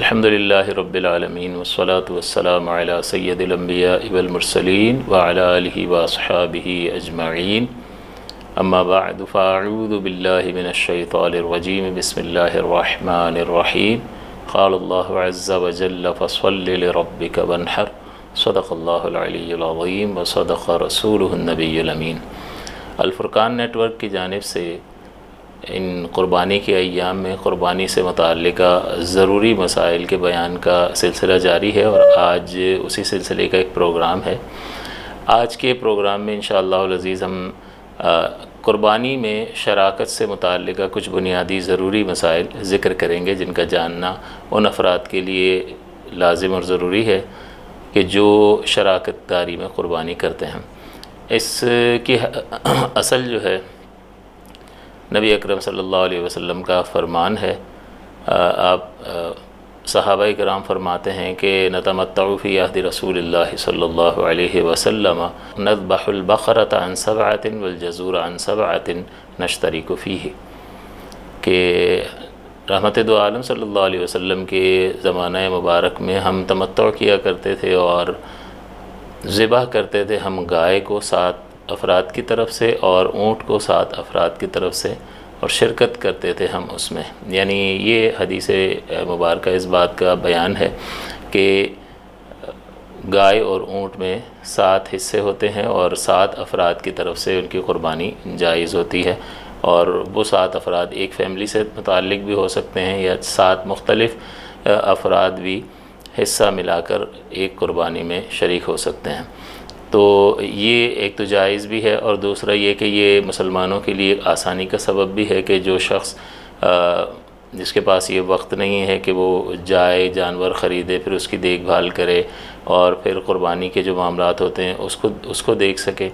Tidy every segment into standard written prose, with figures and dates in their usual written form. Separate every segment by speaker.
Speaker 1: الحمد للہ رب العالمین والصلاة والسلام علی سید الانبیاء والمرسلین وعلی آلہ واصحابہ اجمعین اما بعد فاعوذ باللہ من الشیطان الرجیم بسم اللہ الرحمن الرحیم قال اللہ عز وجل فصل لربک وانحر صدق اللہ العلی العظیم وصدق رسولہ النبی الامین۔ الفرقان نیٹ ورک کی جانب سے ان قربانی کے ایام میں قربانی سے متعلقہ ضروری مسائل کے بیان کا سلسلہ جاری ہے، اور آج اسی سلسلے کا ایک پروگرام ہے۔ آج کے پروگرام میں انشاءاللہ العزیز ہم قربانی میں شراکت سے متعلقہ کچھ بنیادی ضروری مسائل ذکر کریں گے، جن کا جاننا ان افراد کے لیے لازم اور ضروری ہے کہ جو شراکت داری میں قربانی کرتے ہیں۔ اس کی اصل جو ہے نبی اکرم صلی اللہ علیہ وسلم کا فرمان ہے۔ آپ صحابہ کرام فرماتے ہیں کہ نتمتع فی عہد رسول اللہ صلی اللہ علیہ وسلم نذبح البقرۃ عن سبعۃ والجزور عن سبعۃ نشترک فیہ، کہ رحمت دو عالم صلی اللہ علیہ وسلم کے زمانہ مبارک میں ہم تمتع کیا کرتے تھے اور ذبح کرتے تھے ہم گائے کو 7 افراد کی طرف سے اور اونٹ کو 7 افراد کی طرف سے، اور شرکت کرتے تھے ہم اس میں۔ یعنی یہ حدیث مبارکہ اس بات کا بیان ہے کہ گائے اور اونٹ میں 7 حصے ہوتے ہیں اور 7 افراد کی طرف سے ان کی قربانی جائز ہوتی ہے، اور وہ 7 افراد ایک فیملی سے متعلق بھی ہو سکتے ہیں یا 7 مختلف افراد بھی حصہ ملا کر ایک قربانی میں شریک ہو سکتے ہیں۔ تو یہ ایک تو جائز بھی ہے، اور دوسرا یہ کہ یہ مسلمانوں کے لیے ایک آسانی کا سبب بھی ہے کہ جو شخص جس کے پاس یہ وقت نہیں ہے کہ وہ جائے جانور خریدے پھر اس کی دیکھ بھال کرے اور پھر قربانی کے جو معاملات ہوتے ہیں اس کو دیکھ سکے،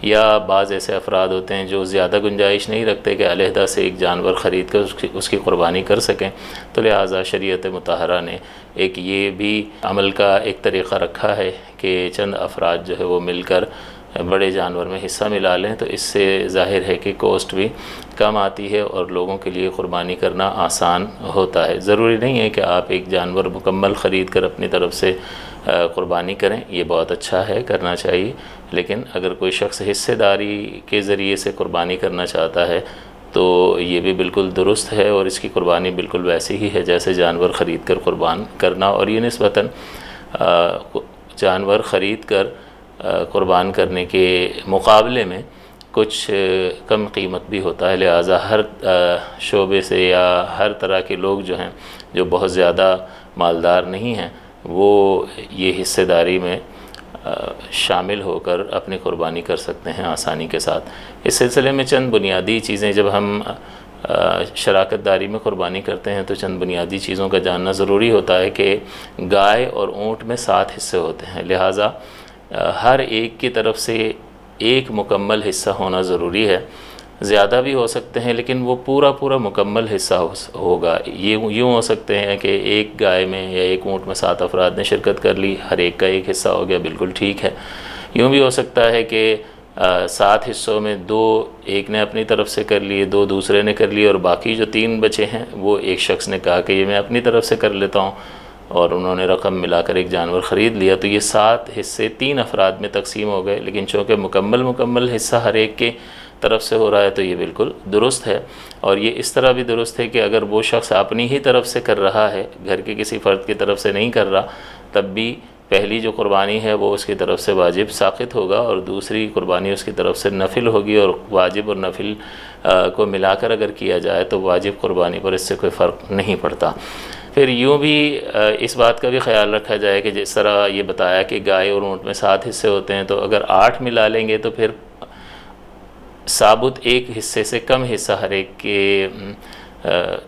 Speaker 1: یا بعض ایسے افراد ہوتے ہیں جو زیادہ گنجائش نہیں رکھتے کہ علیحدہ سے ایک جانور خرید کر اس کی قربانی کر سکیں، تو لہٰذا شریعت مطہرہ نے ایک یہ بھی عمل کا ایک طریقہ رکھا ہے کہ چند افراد جو ہے وہ مل کر بڑے جانور میں حصہ ملا لیں، تو اس سے ظاہر ہے کہ کوسٹ بھی کم آتی ہے اور لوگوں کے لیے قربانی کرنا آسان ہوتا ہے۔ ضروری نہیں ہے کہ آپ ایک جانور مکمل خرید کر اپنی طرف سے قربانی کریں، یہ بہت اچھا ہے، کرنا چاہیے، لیکن اگر کوئی شخص حصے داری کے ذریعے سے قربانی کرنا چاہتا ہے تو یہ بھی بالکل درست ہے، اور اس کی قربانی بالکل ویسی ہی ہے جیسے جانور خرید کر قربان کرنا، اور یہ نسبتاً جانور خرید کر قربان کرنے کے مقابلے میں کچھ کم قیمت بھی ہوتا ہے، لہٰذا ہر شعبے سے یا ہر طرح کے لوگ جو ہیں جو بہت زیادہ مالدار نہیں ہیں وہ یہ حصے داری میں شامل ہو کر اپنی قربانی کر سکتے ہیں آسانی کے ساتھ۔ اس سلسلے میں چند بنیادی چیزیں، جب ہم شراکت داری میں قربانی کرتے ہیں تو چند بنیادی چیزوں کا جاننا ضروری ہوتا ہے کہ گائے اور اونٹ میں 7 حصے ہوتے ہیں، لہٰذا ہر ایک کی طرف سے ایک مکمل حصہ ہونا ضروری ہے۔ زیادہ بھی ہو سکتے ہیں لیکن وہ پورا مکمل حصہ ہوگا۔ یہ یوں ہو سکتے ہیں کہ ایک گائے میں یا ایک اونٹ میں 7 افراد نے شرکت کر لی، ہر ایک کا ایک حصہ ہو گیا، بالکل ٹھیک ہے۔ یوں بھی ہو سکتا ہے کہ 7 حصوں میں 2 ایک نے اپنی طرف سے کر لیے، 2 دوسرے نے کر لیے، اور باقی جو 3 بچے ہیں وہ ایک شخص نے کہا کہ یہ میں اپنی طرف سے کر لیتا ہوں، اور انہوں نے رقم ملا کر ایک جانور خرید لیا، تو یہ 7 حصے 3 افراد میں تقسیم ہو گئے، لیکن چونکہ مکمل حصہ ہر ایک کے طرف سے ہو رہا ہے تو یہ بالکل درست ہے۔ اور یہ اس طرح بھی درست ہے کہ اگر وہ شخص اپنی ہی طرف سے کر رہا ہے، گھر کے کسی فرد کی طرف سے نہیں کر رہا، تب بھی پہلی جو قربانی ہے وہ اس کی طرف سے واجب ساقط ہوگا، اور دوسری قربانی اس کی طرف سے نفل ہوگی، اور واجب اور نفل کو ملا کر اگر کیا جائے تو واجب قربانی پر اس سے کوئی فرق نہیں پڑتا۔ پھر یوں بھی اس بات کا بھی خیال رکھا جائے کہ جس طرح یہ بتایا کہ گائے اور اونٹ میں 7 حصے ہوتے ہیں، تو اگر 8 ملا لیں گے تو پھر ثابت ایک حصے سے کم حصہ ہر ایک کے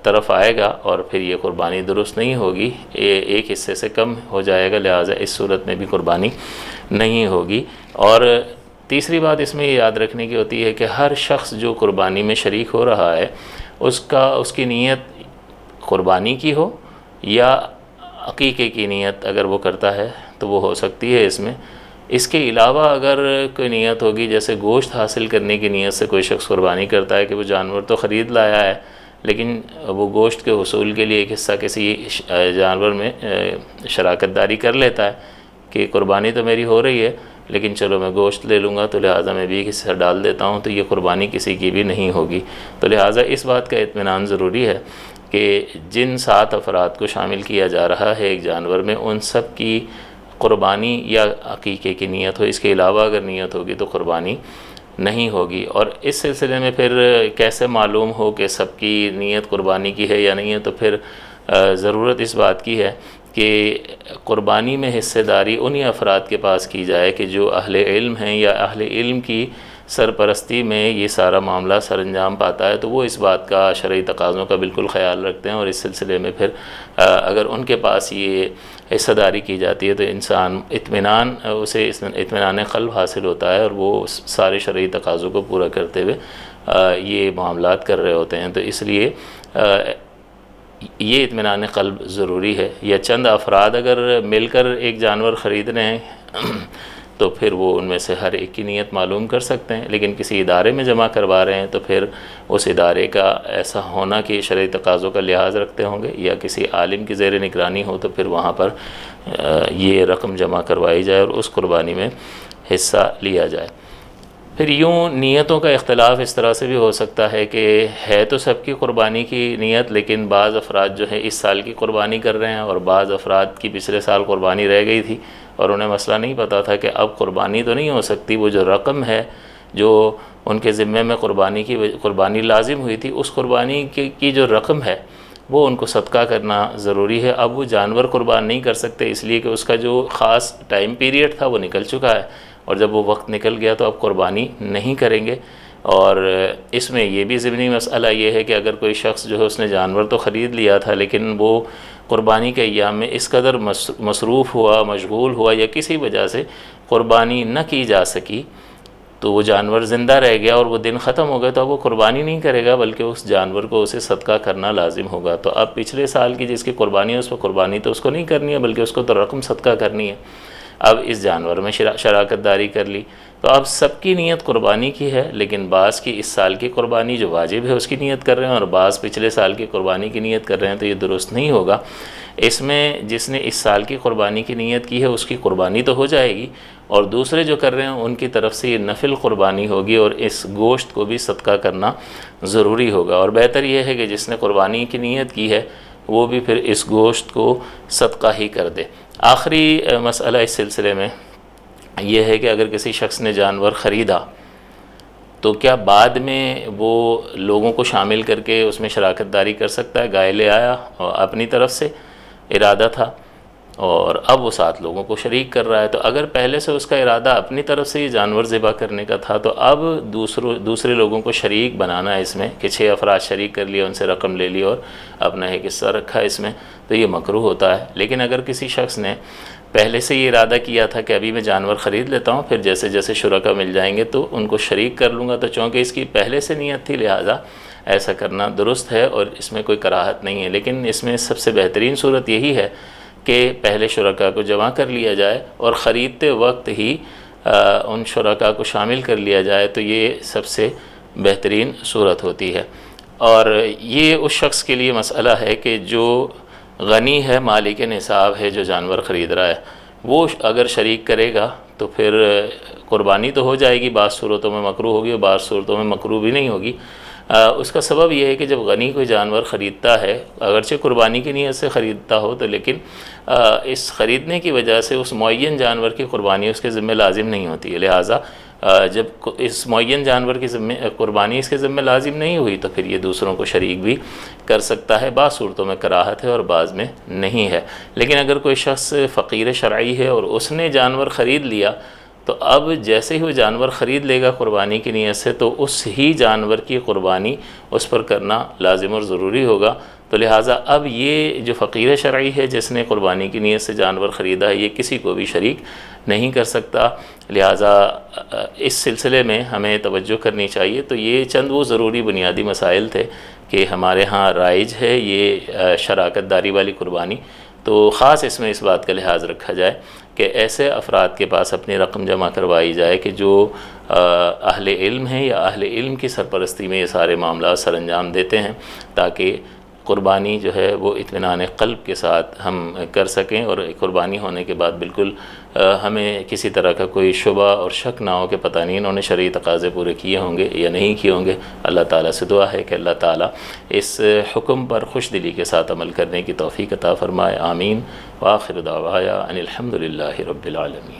Speaker 1: طرف آئے گا، اور پھر یہ قربانی درست نہیں ہوگی، ایک حصے سے کم ہو جائے گا، لہٰذا اس صورت میں بھی قربانی نہیں ہوگی۔ اور تیسری بات اس میں یہ یاد رکھنے کی ہوتی ہے کہ ہر شخص جو قربانی میں شریک ہو رہا ہے اس کی نیت قربانی کی ہو یا عقیقے کی نیت اگر وہ کرتا ہے تو وہ ہو سکتی ہے اس میں۔ اس کے علاوہ اگر کوئی نیت ہوگی، جیسے گوشت حاصل کرنے کی نیت سے کوئی شخص قربانی کرتا ہے کہ وہ جانور تو خرید لایا ہے لیکن وہ گوشت کے حصول کے لیے ایک حصہ کسی جانور میں شراکت داری کر لیتا ہے کہ قربانی تو میری ہو رہی ہے لیکن چلو میں گوشت لے لوں گا تو لہٰذا میں بھی ایک حصہ ڈال دیتا ہوں، تو یہ قربانی کسی کی بھی نہیں ہوگی۔ تو لہٰذا اس بات کا اطمینان ضروری ہے کہ جن 7 افراد کو شامل کیا جا رہا ہے ایک جانور میں، ان سب کی قربانی یا عقیقے کی نیت ہو، اس کے علاوہ اگر نیت ہوگی تو قربانی نہیں ہوگی۔ اور اس سلسلے میں پھر کیسے معلوم ہو کہ سب کی نیت قربانی کی ہے یا نہیں ہے، تو پھر ضرورت اس بات کی ہے کہ قربانی میں حصہ داری انہی افراد کے پاس کی جائے کہ جو اہل علم ہیں، یا اہل علم کی سرپرستی میں یہ سارا معاملہ سر انجام پاتا ہے، تو وہ اس بات کا شرعی تقاضوں کا بالکل خیال رکھتے ہیں، اور اس سلسلے میں پھر اگر ان کے پاس یہ حصہ داری کی جاتی ہے تو انسان اسے اطمینان قلب حاصل ہوتا ہے، اور وہ سارے شرعی تقاضوں کو پورا کرتے ہوئے یہ معاملات کر رہے ہوتے ہیں۔ تو اس لیے یہ اطمینان قلب ضروری ہے۔ یا چند افراد اگر مل کر ایک جانور خرید رہے ہیں تو پھر وہ ان میں سے ہر ایک کی نیت معلوم کر سکتے ہیں، لیکن کسی ادارے میں جمع کروا رہے ہیں تو پھر اس ادارے کا ایسا ہونا کہ شرعی تقاضوں کا لحاظ رکھتے ہوں گے، یا کسی عالم کی زیر نگرانی ہو تو پھر وہاں پر یہ رقم جمع کروائی جائے اور اس قربانی میں حصہ لیا جائے۔ پھر یوں نیتوں کا اختلاف اس طرح سے بھی ہو سکتا ہے کہ ہے تو سب کی قربانی کی نیت، لیکن بعض افراد جو ہے اس سال کی قربانی کر رہے ہیں، اور بعض افراد کی پچھلے سال قربانی رہ گئی تھی اور انہیں مسئلہ نہیں پتہ تھا کہ اب قربانی تو نہیں ہو سکتی، وہ جو رقم ہے جو ان کے ذمے میں قربانی لازم ہوئی تھی، اس قربانی کی جو رقم ہے وہ ان کو صدقہ کرنا ضروری ہے۔ اب وہ جانور قربان نہیں کر سکتے اس لیے کہ اس کا جو خاص ٹائم پیریڈ تھا وہ نکل چکا ہے، اور جب وہ وقت نکل گیا تو اب قربانی نہیں کریں گے۔ اور اس میں یہ بھی ضمنی مسئلہ یہ ہے کہ اگر کوئی شخص جو ہے اس نے جانور تو خرید لیا تھا لیکن وہ قربانی کے ایام میں اس قدر مصروف ہوا، مشغول ہوا، یا کسی وجہ سے قربانی نہ کی جا سکی تو وہ جانور زندہ رہ گیا اور وہ دن ختم ہو گئے، تو اب وہ قربانی نہیں کرے گا بلکہ اس جانور کو اسے صدقہ کرنا لازم ہوگا۔ تو اب پچھلے سال کی جس کی قربانی ہے اس پہ قربانی تو اس کو نہیں کرنی ہے بلکہ اس کو تو رقم صدقہ کرنی ہے۔ اب اس جانور میں شراکت داری کر لی تو اب سب کی نیت قربانی کی ہے، لیکن بعض کی اس سال کی قربانی جو واجب ہے اس کی نیت کر رہے ہیں، اور بعض پچھلے سال کی قربانی کی نیت کر رہے ہیں، تو یہ درست نہیں ہوگا۔ اس میں جس نے اس سال کی قربانی کی نیت کی ہے اس کی قربانی تو ہو جائے گی، اور دوسرے جو کر رہے ہیں ان کی طرف سے یہ نفل قربانی ہوگی، اور اس گوشت کو بھی صدقہ کرنا ضروری ہوگا۔ اور بہتر یہ ہے کہ جس نے قربانی کی نیت کی ہے وہ بھی پھر اس گوشت کو صدقہ ہی کر دے۔ آخری مسئلہ اس سلسلے میں یہ ہے کہ اگر کسی شخص نے جانور خریدا تو کیا بعد میں وہ لوگوں کو شامل کر کے اس میں شراکت داری کر سکتا ہے؟ گائے لے آیا اور اپنی طرف سے ارادہ تھا اور اب وہ 7 لوگوں کو شریک کر رہا ہے، تو اگر پہلے سے اس کا ارادہ اپنی طرف سے یہ جانور ذبح کرنے کا تھا تو اب دوسرے لوگوں کو شریک بنانا ہے اس میں کہ 6 افراد شریک کر لیے، ان سے رقم لے لی اور اپنا ایک حصہ رکھا اس میں، تو یہ مکروہ ہوتا ہے۔ لیکن اگر کسی شخص نے پہلے سے یہ ارادہ کیا تھا کہ ابھی میں جانور خرید لیتا ہوں، پھر جیسے جیسے شرکا مل جائیں گے تو ان کو شریک کر لوں گا، تو چونکہ اس کی پہلے سے نیت تھی لہٰذا ایسا کرنا درست ہے اور اس میں کوئی کراہت نہیں ہے۔ لیکن اس میں سب سے بہترین صورت یہی ہے کہ پہلے شرکا کو جمع کر لیا جائے اور خریدتے وقت ہی ان شرکا کو شامل کر لیا جائے، تو یہ سب سے بہترین صورت ہوتی ہے۔ اور یہ اس شخص کے لیے مسئلہ ہے کہ جو غنی ہے، مالک نصاب ہے، جو جانور خرید رہا ہے، وہ اگر شریک کرے گا تو پھر قربانی تو ہو جائے گی، بعض صورتوں میں مکروہ ہوگی اور بعض صورتوں میں مکروہ بھی نہیں ہوگی۔ اس کا سبب یہ ہے کہ جب غنی کوئی جانور خریدتا ہے، اگرچہ قربانی کی نیت سے خریدتا ہو تو لیکن اس خریدنے کی وجہ سے اس معین جانور کی قربانی اس کے ذمہ لازم نہیں ہوتی ہے، لہٰذا جب اس معین جانور کی قربانی اس کے ذمہ لازم نہیں ہوئی تو پھر یہ دوسروں کو شریک بھی کر سکتا ہے۔ بعض صورتوں میں کراہت ہے اور بعض میں نہیں ہے۔ لیکن اگر کوئی شخص فقیر شرعی ہے اور اس نے جانور خرید لیا تو اب جیسے ہی وہ جانور خرید لے گا قربانی کی نیت سے تو اس ہی جانور کی قربانی اس پر کرنا لازم اور ضروری ہوگا، تو لہٰذا اب یہ جو فقیر شرعی ہے جس نے قربانی کی نیت سے جانور خریدا ہے یہ کسی کو بھی شریک نہیں کر سکتا، لہٰذا اس سلسلے میں ہمیں توجہ کرنی چاہیے۔ تو یہ چند وہ ضروری بنیادی مسائل تھے کہ ہمارے ہاں رائج ہے یہ شراکت داری والی قربانی، تو خاص اس میں اس بات کا لحاظ رکھا جائے کہ ایسے افراد کے پاس اپنی رقم جمع کروائی جائے کہ جو اہل علم ہیں یا اہل علم کی سرپرستی میں یہ سارے معاملات سر انجام دیتے ہیں، تاکہ قربانی جو ہے وہ اطمینان قلب کے ساتھ ہم کر سکیں، اور قربانی ہونے کے بعد بالکل ہمیں کسی طرح کا کوئی شبہ اور شک نہ ہو کہ پتہ نہیں انہوں نے شرعی تقاضے پورے کیے ہوں گے یا نہیں کیے ہوں گے۔ اللہ تعالیٰ سے دعا ہے کہ اللہ تعالیٰ اس حکم پر خوش دلی کے ساتھ عمل کرنے کی توفیق عطا فرمائے، آمین۔ وآخر دعوایا ان الحمد للہ رب العالمین۔